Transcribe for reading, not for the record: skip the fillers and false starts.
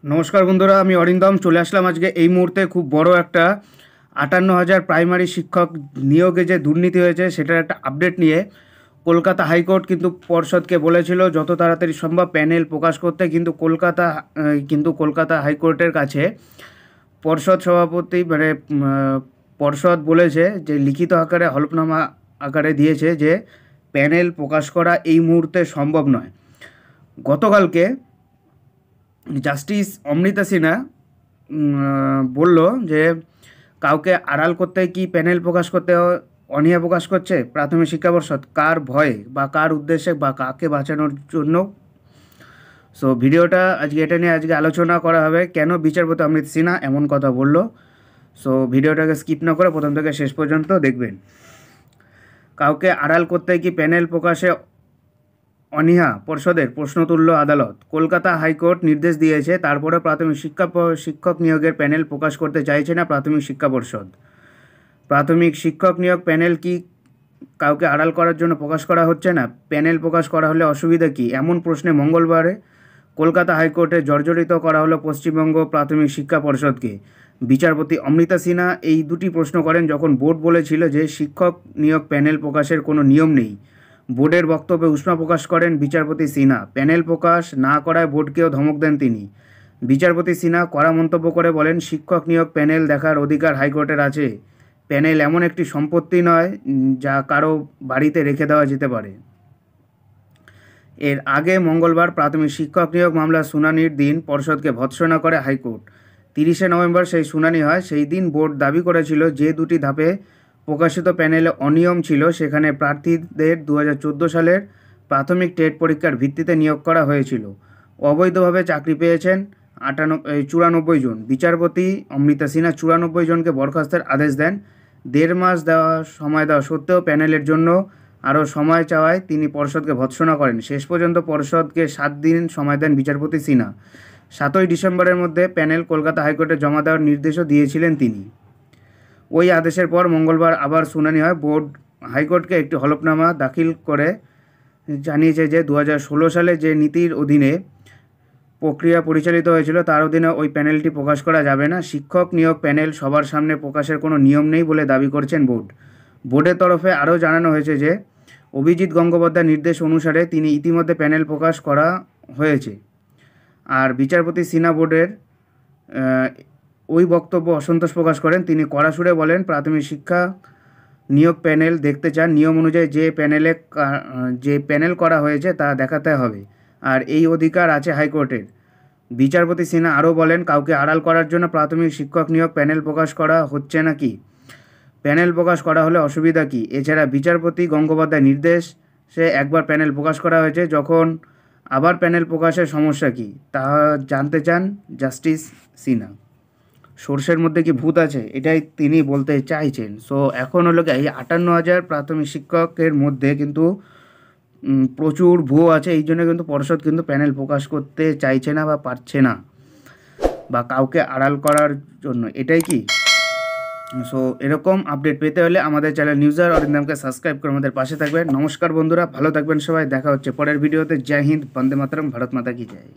নমস্কার বন্ধুরা, আমি অরিন্দম চলে আসলাম আজকে এই মুহূর্তে খুব বড় একটা ৫৮,০০০ প্রাইমারি শিক্ষক নিয়োগে যে দুর্নীতি হয়েছে সেটার একটা আপডেট নিয়ে। কলকাতা হাইকোর্ট কিন্তু পর্ষদকে বলেছিল যত তাড়াতাড়ি সম্ভব প্যানেল প্রকাশ করতে, কিন্তু কলকাতা হাইকোর্টের কাছে পর্ষদ সভাপতি পর্ষদ বলেছে যে লিখিত আকারে হলফনামা আকারে দিয়েছে যে প্যানেল প্রকাশ করা এই মুহূর্তে সম্ভব নয়। গতকালকে জাস্টিস অমৃতা সিনহা বলল যে কাউকে আড়াল করতে কি প্যানেল প্রকাশ করতে অনীহা প্রকাশ করছে প্রাথমিক শিক্ষা পর্ষদ, কার ভয়ে বা কার উদ্দেশ্যে বা কাকে বাঁচানোর জন্য। সো ভিডিওটা আজকে এটা নিয়ে আজকে আলোচনা করা হবে, কেন বিচারপতি অমৃতা সিনহা এমন কথা বলল। সো ভিডিওটাকে স্কিপ না করে প্রথম থেকে শেষ পর্যন্ত দেখবেন। কাউকে আড়াল করতে কি প্যানেল প্রকাশে অনীহা পর্ষদের, প্রশ্ন তুলল আদালত। কলকাতা হাইকোর্ট নির্দেশ দিয়েছে, তারপরে প্রাথমিক শিক্ষক নিয়োগের প্যানেল প্রকাশ করতে চাইছে না প্রাথমিক শিক্ষা পর্ষদ। প্রাথমিক শিক্ষক নিয়োগ প্যানেল কি কাউকে আড়াল করার জন্য প্রকাশ করা হচ্ছে না? প্যানেল প্রকাশ করা হলে অসুবিধা কি? এমন প্রশ্নে মঙ্গলবারে কলকাতা হাইকোর্টে জর্জরিত করা হলো পশ্চিমবঙ্গ প্রাথমিক শিক্ষা পর্ষদকে। বিচারপতি অমৃতা সিনহা এই দুটি প্রশ্ন করেন যখন বোর্ড বলেছিল যে শিক্ষক নিয়োগ প্যানেল প্রকাশের কোনো নিয়ম নেই। বোর্ডের বক্তব্যে উষ্মা প্রকাশ করেন বিচারপতি সিনহা। প্যানেল প্রকাশ না করায় বোর্ডকেও ধমক দেন তিনি। বিচারপতি সিনহা কড়া মন্তব্য করে বলেন, শিক্ষক নিয়োগ প্যানেল দেখার অধিকার হাইকোর্টের আছে। প্যানেল এমন একটি সম্পত্তি নয় যা কারো বাড়িতে রেখে দেওয়া যেতে পারে। এর আগে মঙ্গলবার প্রাথমিক শিক্ষক নিয়োগ মামলার শুনানির দিন পর্ষদকে ভৎসনা করে হাইকোর্ট। ৩০শে নভেম্বর সেই শুনানি হয়। সেই দিন বোর্ড দাবি করেছিল যে দুটি ধাপে প্রকাশিত প্যানেলে অনিয়ম ছিল, সেখানে প্রার্থীদের ২০১৪ সালের প্রাথমিক টেট পরীক্ষার ভিত্তিতে নিয়োগ করা হয়েছিল। অবৈধভাবে চাকরি পেয়েছেন ৯৪ জন। বিচারপতি অমৃতা সিনহা ৯৪ জনকে বরখাস্তের আদেশ দেন। ১.৫ মাস সময় দেওয়া সত্ত্বেও প্যানেলের জন্য আরও সময় চাওয়ায় তিনি পর্ষদকে ভৎসনা করেন। শেষ পর্যন্ত পর্ষদকে ৭ দিন সময় দেন বিচারপতি সিনহা। ৭ই ডিসেম্বরের মধ্যে প্যানেল কলকাতা হাইকোর্টে জমা দেওয়ার নির্দেশও দিয়েছিলেন তিনি। ওই আদেশের পর মঙ্গলবার আবার শুনানি হয়। বোর্ড হাইকোর্টকে একটি হলফনামা দাখিল করে জানিয়েছে যে ২০১৬ সালে যে নীতির অধীনে প্রক্রিয়া পরিচালিত হয়েছিল তার অধীনে ওই প্যানেলটি প্রকাশ করা যাবে না। শিক্ষক নিয়োগ প্যানেল সবার সামনে প্রকাশের কোনো নিয়ম নেই বলে দাবি করছেন বোর্ড। বোর্ডের তরফে আরও জানানো হয়েছে যে অভিজিৎ গঙ্গোপাধ্যায়ের নির্দেশ অনুসারে তিনি ইতিমধ্যে প্যানেল প্রকাশ করা হয়েছে। আর বিচারপতি সিনহা বোর্ডের ওই বক্তব্য অসন্তোষ প্রকাশ করেন। তিনি কড়া সুরে বলেন, প্রাথমিক শিক্ষা নিয়োগ প্যানেল দেখতে চান, নিয়ম অনুযায়ী যে প্যানেল করা হয়েছে তা দেখাতে হবে, আর এই অধিকার আছে হাইকোর্টের। বিচারপতি সিনহা আরও বলেন, কাউকে আড়াল করার জন্য প্রাথমিক শিক্ষক নিয়োগ প্যানেল প্রকাশ করা হচ্ছে নাকি? প্যানেল প্রকাশ করা হলে অসুবিধা কী? এছাড়া বিচারপতি গঙ্গোপাধ্যায়ের নির্দেশে একবার প্যানেল প্রকাশ করা হয়েছে, যখন আবার প্যানেল প্রকাশের সমস্যা কী তা জানতে চান জাস্টিস সিনহা। সর্ষের মধ্যে কি ভূত আছে, এটাই তিনি বলতে চাইছেন। সো এখন হলো কি, এই ৫৮,০০০ প্রাথমিক শিক্ষকের মধ্যে কিন্তু প্রচুর ভুয়ো আছে। এই জন্য কিন্তু পর্ষদ কিন্তু প্যানেল প্রকাশ করতে চাইছে না বা পারছে না, বা কাউকে আড়াল করার জন্য, এটাই কি? সো এরকম আপডেট পেতে হলে আমাদের চ্যানেল নিউজার অরিন্দমকে সাবস্ক্রাইব করে আমাদের পাশে থাকবেন। নমস্কার বন্ধুরা, ভালো থাকবেন সবাই, দেখা হচ্ছে পরের ভিডিওতে। জয় হিন্দ, বন্দে মাতরম, ভারত মাতা কি জয়।